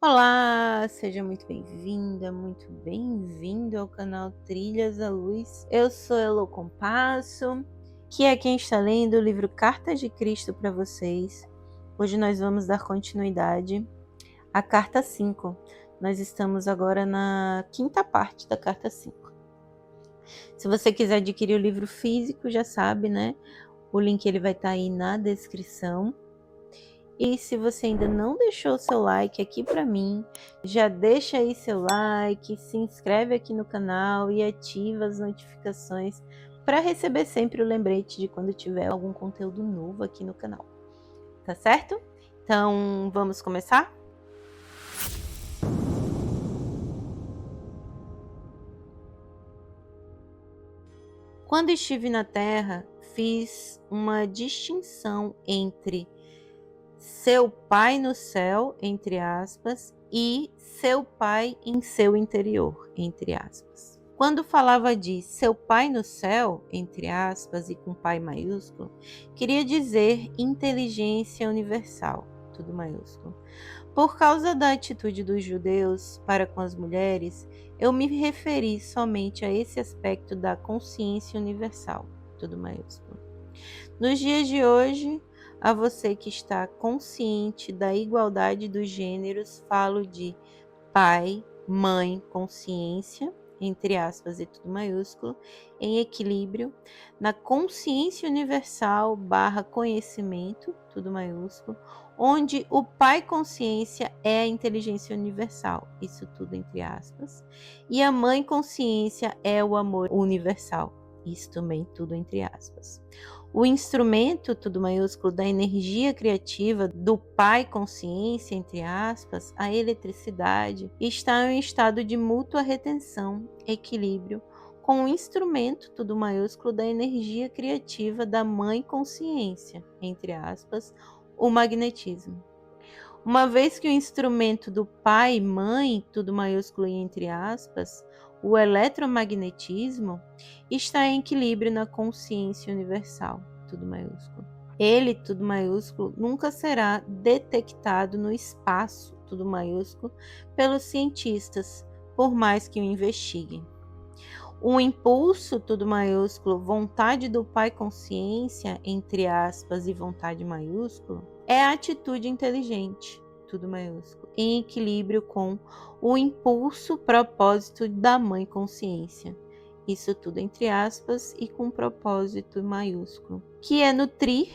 Olá, seja muito bem-vinda, muito bem-vindo ao canal Trilhas à Luz. Eu sou Elo Compasso, que é quem está lendo o livro Cartas de Cristo para vocês. Hoje nós vamos dar continuidade à carta 5. Nós estamos agora na quinta parte da carta 5. Se você quiser adquirir o livro físico, já sabe, né? O link ele vai estar aí na descrição. E se você ainda não deixou o seu like aqui para mim, já deixa aí seu like, se inscreve aqui no canal e ativa as notificações para receber sempre o lembrete de quando tiver algum conteúdo novo aqui no canal. Tá certo? Então, vamos começar? Quando estive na Terra, fiz uma distinção entre seu pai no céu, entre aspas, e seu pai em seu interior, entre aspas. Quando falava de seu pai no céu, entre aspas, e com pai maiúsculo, queria dizer inteligência universal, tudo maiúsculo. Por causa da atitude dos judeus para com as mulheres, eu me referi somente a esse aspecto da consciência universal, tudo maiúsculo. Nos dias de hoje, a você que está consciente da igualdade dos gêneros, falo de pai, mãe, consciência, entre aspas e tudo maiúsculo, em equilíbrio, na consciência universal barra conhecimento, tudo maiúsculo, onde o pai consciência é a inteligência universal, isso tudo entre aspas, e a mãe consciência é o amor universal, isso também tudo entre aspas. O instrumento, tudo maiúsculo, da energia criativa do pai consciência, entre aspas, a eletricidade, está em um estado de mútua retenção, equilíbrio, com o instrumento, tudo maiúsculo, da energia criativa da mãe consciência, entre aspas, o magnetismo. Uma vez que o instrumento do pai e mãe, tudo maiúsculo e entre aspas, o eletromagnetismo, está em equilíbrio na consciência universal, tudo maiúsculo. Ele, tudo maiúsculo, nunca será detectado no espaço, tudo maiúsculo, pelos cientistas, por mais que o investiguem. O impulso, tudo maiúsculo, vontade do pai consciência, entre aspas, e vontade maiúsculo, é a atitude inteligente, tudo maiúsculo, em equilíbrio com o impulso propósito da mãe consciência. Isso tudo entre aspas e com propósito maiúsculo, que é nutrir,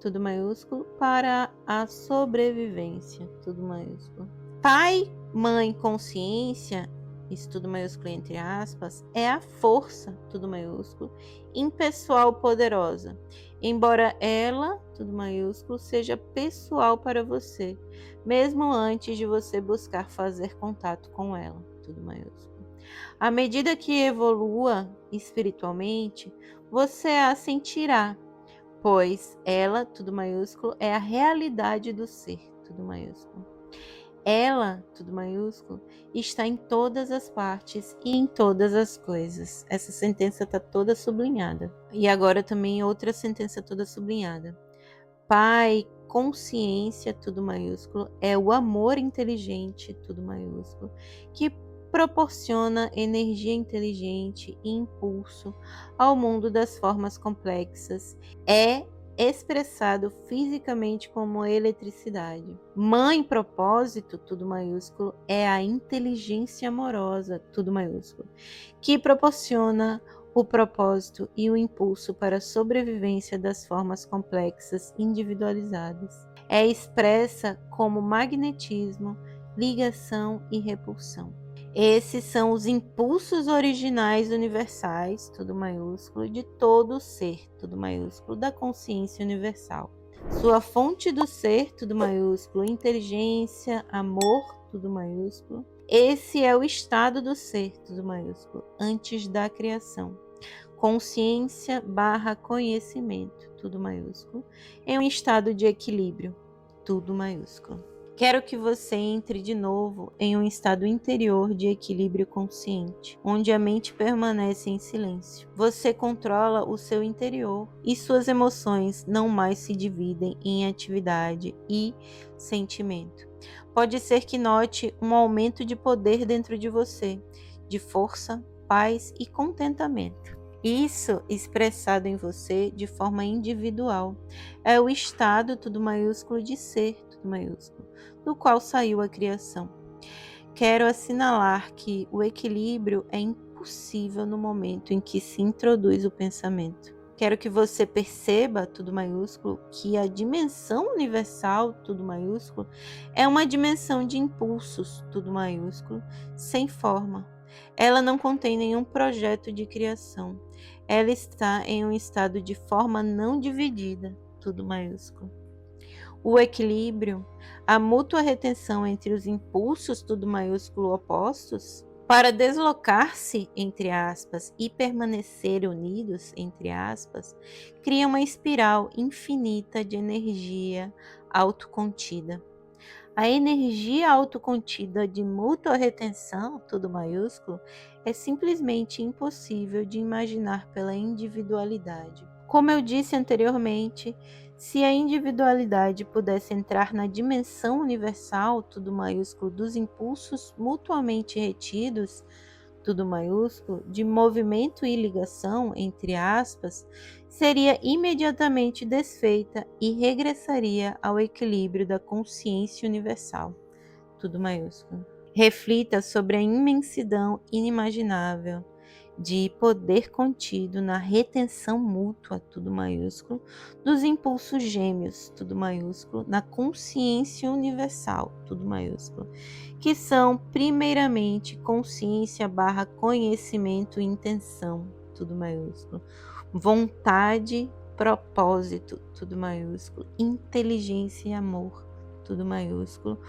tudo maiúsculo, para a sobrevivência, tudo maiúsculo. Pai, mãe, consciência, isso tudo maiúsculo entre aspas, é a força, tudo maiúsculo, impessoal poderosa. Embora ela, tudo maiúsculo, seja pessoal para você, mesmo antes de você buscar fazer contato com ela, tudo maiúsculo. À medida que evolua espiritualmente, você a sentirá, pois ela, tudo maiúsculo, é a realidade do ser, tudo maiúsculo. Ela, tudo maiúsculo, está em todas as partes e em todas as coisas. Essa sentença está toda sublinhada. E agora também outra sentença toda sublinhada. Pai, consciência, tudo maiúsculo, é o amor inteligente, tudo maiúsculo, que proporciona energia inteligente e impulso ao mundo das formas complexas. É expressado fisicamente como eletricidade. Mãe propósito, tudo maiúsculo, é a inteligência amorosa, tudo maiúsculo, que proporciona o propósito e o impulso para a sobrevivência das formas complexas individualizadas. É expressa como magnetismo, ligação e repulsão. Esses são os impulsos originais universais, tudo maiúsculo, de todo o ser, tudo maiúsculo, da consciência universal. Sua fonte do ser, tudo maiúsculo, inteligência, amor, tudo maiúsculo. Esse é o estado do ser, tudo maiúsculo, antes da criação. Consciência barra conhecimento, tudo maiúsculo, em um estado de equilíbrio, tudo maiúsculo. Quero que você entre de novo em um estado interior de equilíbrio consciente, onde a mente permanece em silêncio. Você controla o seu interior e suas emoções não mais se dividem em atividade e sentimento. pode ser que note um aumento de poder dentro de você, de força, paz e contentamento. Isso expressado em você de forma individual é o estado tudo maiúsculo de ser tudo maiúsculo, do qual saiu a criação. Quero assinalar que o equilíbrio é impossível no momento em que se introduz o pensamento. Quero que você perceba, tudo maiúsculo, que a dimensão universal, tudo maiúsculo, é uma dimensão de impulsos, tudo maiúsculo, sem forma. Ela não contém nenhum projeto de criação. Ela está em um estado de forma não dividida, tudo maiúsculo. O equilíbrio, a mútua retenção entre os impulsos, tudo maiúsculo, opostos, para deslocar-se, entre aspas, e permanecer unidos, entre aspas, cria uma espiral infinita de energia autocontida. A energia autocontida de mútua retenção, tudo maiúsculo, é simplesmente impossível de imaginar pela individualidade. Como eu disse anteriormente, se a individualidade pudesse entrar na dimensão universal, tudo maiúsculo, dos impulsos mutuamente retidos, tudo maiúsculo, de movimento e ligação, entre aspas, seria imediatamente desfeita e regressaria ao equilíbrio da consciência universal, tudo maiúsculo. Reflita sobre a imensidão inimaginável de poder contido na retenção mútua, tudo maiúsculo, dos impulsos gêmeos, tudo maiúsculo, na consciência universal, tudo maiúsculo, que são primeiramente consciência barra conhecimento e intenção, tudo maiúsculo, vontade, propósito, tudo maiúsculo, inteligência e amor, tudo maiúsculo,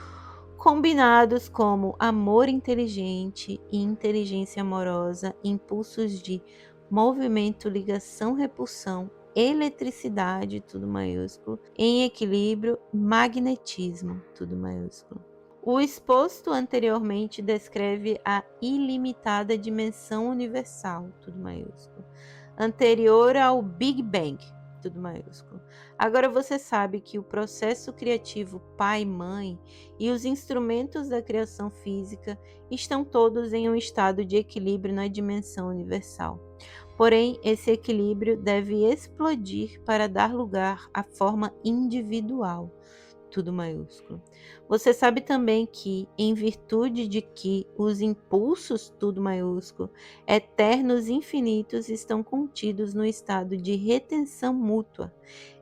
combinados como amor inteligente e inteligência amorosa, impulsos de movimento, ligação, repulsão, eletricidade, tudo maiúsculo, em equilíbrio, magnetismo, tudo maiúsculo. O exposto anteriormente descreve a ilimitada dimensão universal, tudo maiúsculo, anterior ao Big Bang, tudo maiúsculo. Agora você sabe que o processo criativo pai-mãe e os instrumentos da criação física estão todos em um estado de equilíbrio na dimensão universal. Porém, esse equilíbrio deve explodir para dar lugar à forma individual, tudo maiúsculo. Você sabe também que, em virtude de que os impulsos, tudo maiúsculo, eternos e infinitos, estão contidos no estado de retenção mútua.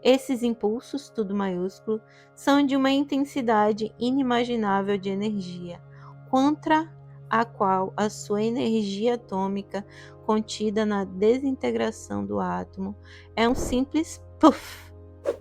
Esses impulsos, tudo maiúsculo, são de uma intensidade inimaginável de energia, contra a qual a sua energia atômica, contida na desintegração do átomo, é um simples puff,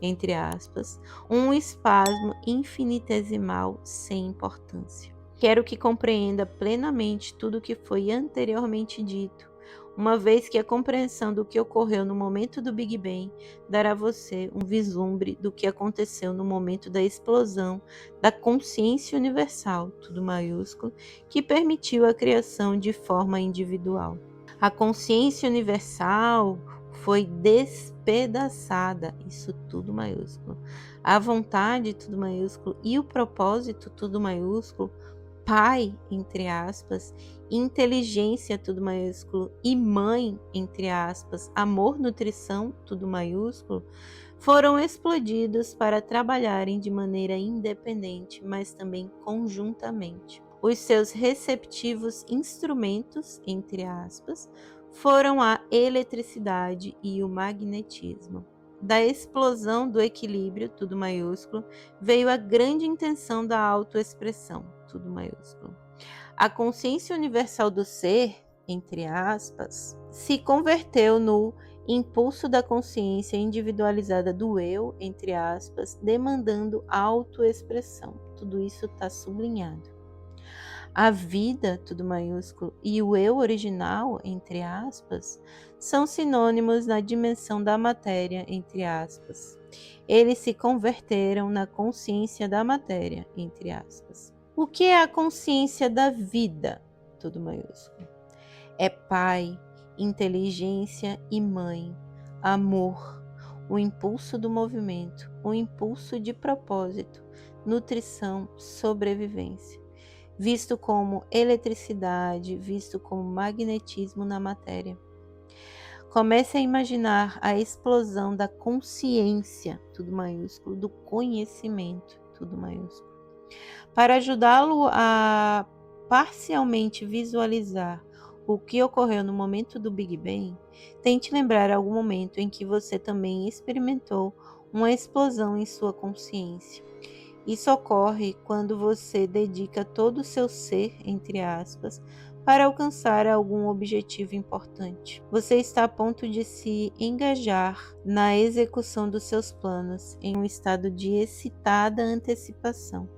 entre aspas, um espasmo infinitesimal sem importância. Quero que compreenda plenamente tudo o que foi anteriormente dito, uma vez que a compreensão do que ocorreu no momento do Big Bang dará a você um vislumbre do que aconteceu no momento da explosão da consciência universal, tudo maiúsculo, que permitiu a criação de forma individual. A consciência universal foi despedaçada, isso tudo maiúsculo. A vontade, tudo maiúsculo, e o propósito, tudo maiúsculo, pai, entre aspas, inteligência, tudo maiúsculo, e mãe, entre aspas, amor, nutrição, tudo maiúsculo, foram explodidos para trabalharem de maneira independente, mas também conjuntamente. Os seus receptivos instrumentos, entre aspas, foram a eletricidade e o magnetismo. Da explosão do equilíbrio, tudo maiúsculo, veio a grande intenção da autoexpressão, tudo maiúsculo. A consciência universal do ser, entre aspas, se converteu no impulso da consciência individualizada do eu, entre aspas, demandando autoexpressão. Tudo isso está sublinhado. A vida, tudo maiúsculo, e o eu original, entre aspas, são sinônimos na dimensão da matéria, entre aspas. Eles se converteram na consciência da matéria, entre aspas. O que é a consciência da vida, tudo maiúsculo? É pai, inteligência e mãe, amor, o impulso do movimento, o impulso de propósito, nutrição, sobrevivência, visto como eletricidade, visto como magnetismo na matéria. Comece a imaginar a explosão da consciência, tudo maiúsculo, do conhecimento, tudo maiúsculo. Para ajudá-lo a parcialmente visualizar o que ocorreu no momento do Big Bang, tente lembrar algum momento em que você também experimentou uma explosão em sua consciência. Isso ocorre quando você dedica todo o seu ser, entre aspas, para alcançar algum objetivo importante. Você está a ponto de se engajar na execução dos seus planos em um estado de excitada antecipação.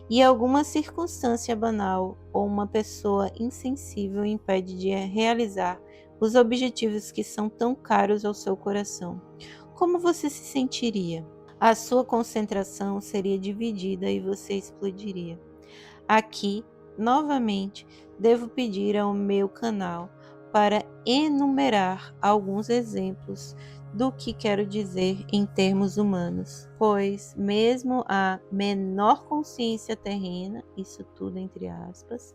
E alguma circunstância banal ou uma pessoa insensível impede de realizar os objetivos que são tão caros ao seu coração. Como você se sentiria? A sua concentração seria dividida e você explodiria. Aqui, novamente, devo pedir ao meu canal para enumerar alguns exemplos do que quero dizer em termos humanos, pois mesmo a menor consciência terrena, isso tudo entre aspas,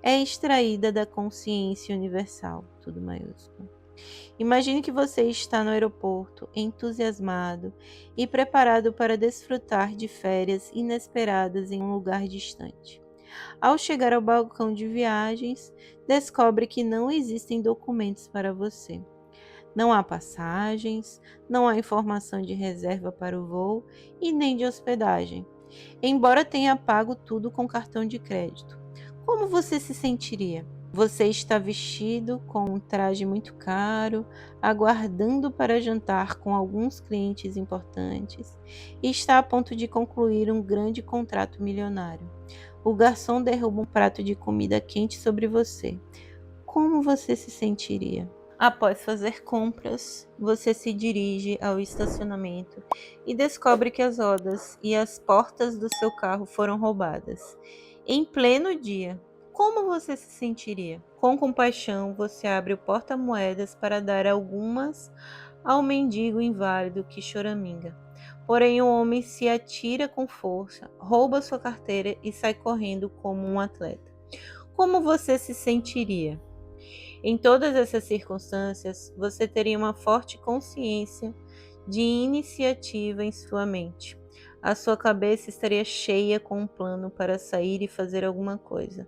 é extraída da consciência universal, tudo maiúsculo. Imagine que você está no aeroporto, entusiasmado e preparado para desfrutar de férias inesperadas em um lugar distante. Ao chegar ao balcão de viagens, descobre que não existem documentos para você. Não há passagens, não há informação de reserva para o voo e nem de hospedagem, embora tenha pago tudo com cartão de crédito. Como você se sentiria? Você está vestido com um traje muito caro, aguardando para jantar com alguns clientes importantes e está a ponto de concluir um grande contrato milionário. O garçom derruba um prato de comida quente sobre você. Como você se sentiria? Após fazer compras, você se dirige ao estacionamento e descobre que as rodas e as portas do seu carro foram roubadas. Em pleno dia, como você se sentiria? Com compaixão, você abre o porta-moedas para dar algumas ao mendigo inválido que choraminga. Porém, o homem se atira com força, rouba sua carteira e sai correndo como um atleta. Como você se sentiria? Em todas essas circunstâncias, você teria uma forte consciência de iniciativa em sua mente. A sua cabeça estaria cheia com um plano para sair e fazer alguma coisa,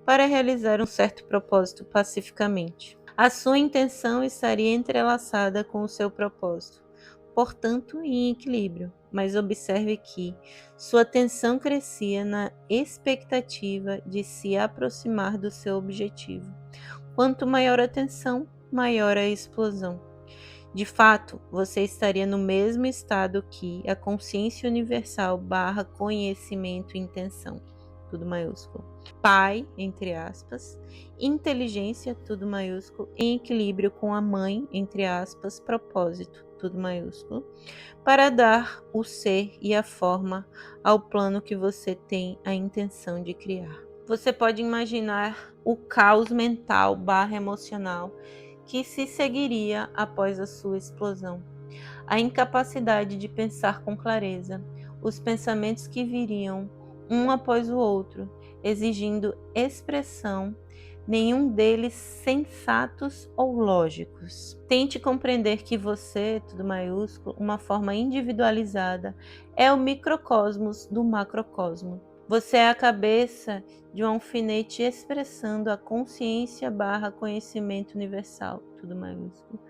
para realizar um certo propósito pacificamente. A sua intenção estaria entrelaçada com o seu propósito, portanto, em equilíbrio. Mas observe que sua atenção crescia na expectativa de se aproximar do seu objetivo. Quanto maior a tensão, maior a explosão. De fato, você estaria no mesmo estado que a consciência universal barra conhecimento e intenção, tudo maiúsculo. Pai, entre aspas, inteligência, tudo maiúsculo, em equilíbrio com a mãe, entre aspas, propósito, tudo maiúsculo, para dar o ser e a forma ao plano que você tem a intenção de criar. Você pode imaginar o caos mental barra emocional que se seguiria após a sua explosão. A incapacidade de pensar com clareza, os pensamentos que viriam um após o outro, exigindo expressão, nenhum deles sensatos ou lógicos. Tente compreender que você, tudo maiúsculo, uma forma individualizada, é o microcosmos do macrocosmo. Você é a cabeça de um alfinete expressando a consciência barra conhecimento universal, tudo maiúsculo.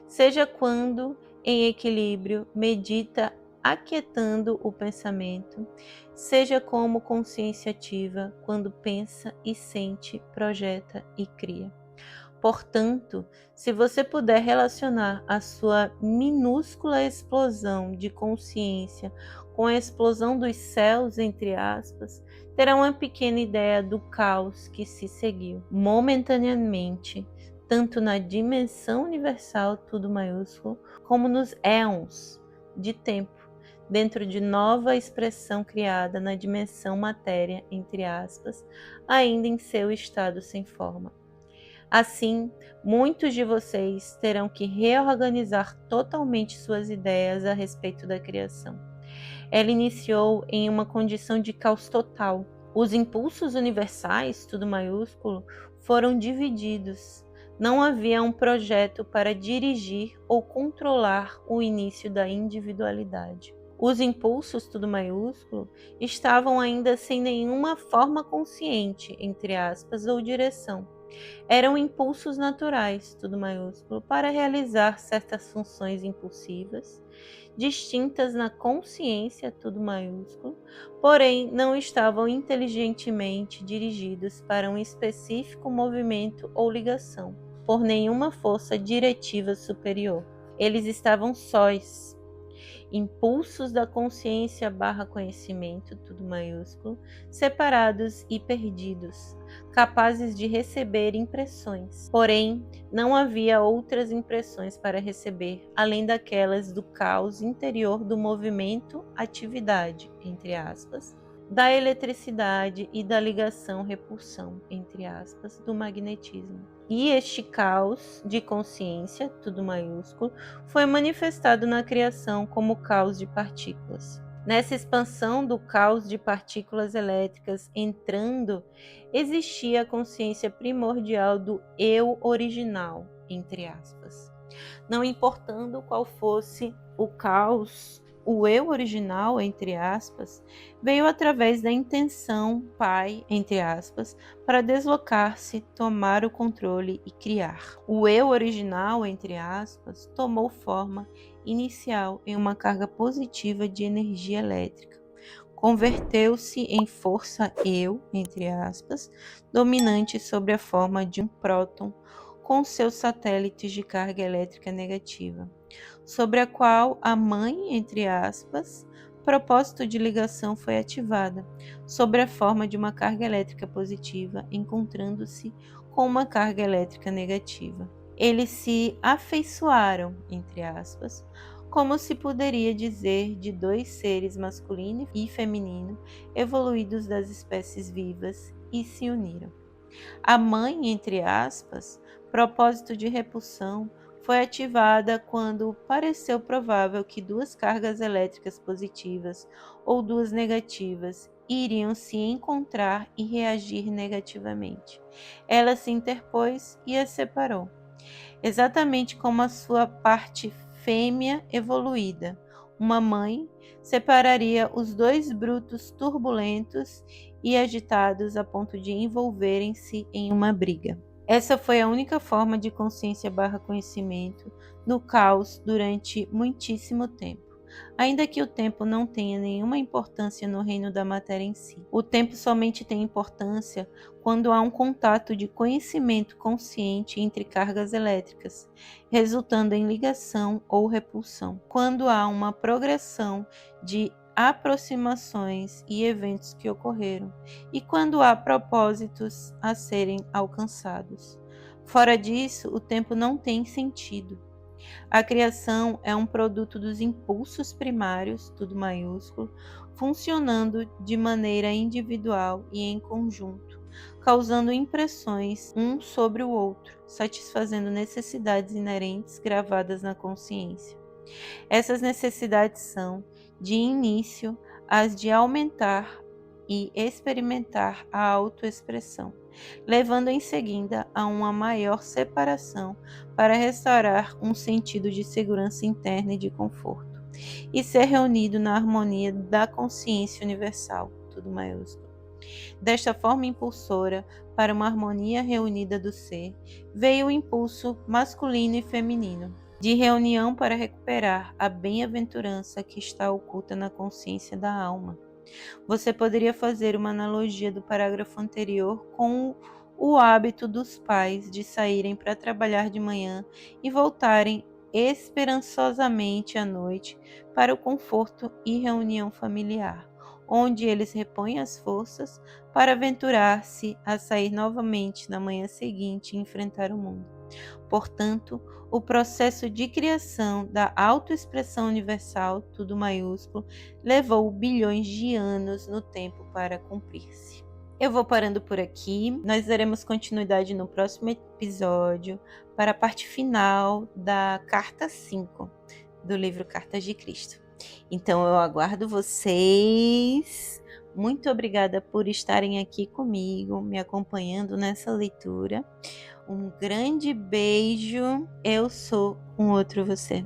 Seja quando, em equilíbrio, medita aquietando o pensamento, seja como consciência ativa, quando pensa e sente, projeta e cria. Portanto, se você puder relacionar a sua minúscula explosão de consciência com a explosão dos céus, entre aspas, terá uma pequena ideia do caos que se seguiu momentaneamente, tanto na dimensão universal, tudo maiúsculo, como nos éons de tempo, dentro de nova expressão criada na dimensão matéria, entre aspas, ainda em seu estado sem forma. Assim, muitos de vocês terão que reorganizar totalmente suas ideias a respeito da criação. ela iniciou em uma condição de caos total. Os impulsos universais, tudo maiúsculo, foram divididos. Não havia um projeto para dirigir ou controlar o início da individualidade. Os impulsos, tudo maiúsculo, estavam ainda sem nenhuma forma consciente, entre aspas, ou direção. Eram impulsos naturais, tudo maiúsculo, para realizar certas funções impulsivas, distintas na consciência, tudo maiúsculo, porém não estavam inteligentemente dirigidos para um específico movimento ou ligação, por nenhuma força diretiva superior. Eles estavam sós, impulsos da consciência / conhecimento, tudo maiúsculo, separados e perdidos, capazes de receber impressões. Porém, não havia outras impressões para receber, além daquelas do caos interior do movimento, atividade, entre aspas, da eletricidade e da ligação-repulsão, entre aspas, do magnetismo. E este caos de consciência, tudo maiúsculo, foi manifestado na criação como caos de partículas. Nessa expansão do caos de partículas elétricas entrando, existia a consciência primordial do eu original, entre aspas. Não importando qual fosse o caos, o eu original, entre aspas, veio através da intenção pai, entre aspas, para deslocar-se, tomar o controle e criar. O eu original, entre aspas, tomou forma inicial em uma carga positiva de energia elétrica. Converteu-se em força eu, entre aspas, dominante sobre a forma de um próton com seus satélites de carga elétrica negativa, sobre a qual a mãe, entre aspas, propósito de ligação foi ativada, sobre a forma de uma carga elétrica positiva, encontrando-se com uma carga elétrica negativa. Eles se afeiçoaram, entre aspas, como se poderia dizer de dois seres masculino e feminino evoluídos das espécies vivas e se uniram. A mãe, entre aspas, propósito de repulsão, foi ativada quando pareceu provável que duas cargas elétricas positivas ou duas negativas iriam se encontrar e reagir negativamente. Ela se interpôs e as separou, exatamente como a sua parte fêmea evoluída. Uma mãe separaria os dois brutos turbulentos e agitados a ponto de envolverem-se em uma briga. Essa foi a única forma de consciência / conhecimento no caos durante muitíssimo tempo. Ainda que o tempo não tenha nenhuma importância no reino da matéria em si. O tempo somente tem importância quando há um contato de conhecimento consciente entre cargas elétricas, resultando em ligação ou repulsão. Quando há uma progressão de aproximações e eventos que ocorreram, e quando há propósitos a serem alcançados. Fora disso, o tempo não tem sentido. A criação é um produto dos impulsos primários, tudo maiúsculo, funcionando de maneira individual e em conjunto, causando impressões um sobre o outro, satisfazendo necessidades inerentes gravadas na consciência. Essas necessidades são, de início, as de aumentar e experimentar a autoexpressão, levando em seguida a uma maior separação para restaurar um sentido de segurança interna e de conforto, e ser reunido na harmonia da consciência universal, tudo maiúsculo. Desta forma impulsora, para uma harmonia reunida do ser, veio o impulso masculino e feminino, de reunião para recuperar a bem-aventurança que está oculta na consciência da alma. Você poderia fazer uma analogia do parágrafo anterior com o hábito dos pais de saírem para trabalhar de manhã e voltarem esperançosamente à noite para o conforto e reunião familiar, onde eles repõem as forças para aventurar-se a sair novamente na manhã seguinte e enfrentar o mundo. Portanto, o processo de criação da autoexpressão universal, tudo maiúsculo, levou bilhões de anos no tempo para cumprir-se. Eu vou parando por aqui, nós daremos continuidade no próximo episódio para a parte final da carta 5 do livro Cartas de Cristo. Então eu aguardo vocês. Muito obrigada por estarem aqui comigo, me acompanhando nessa leitura. Um grande beijo. Eu sou um outro você.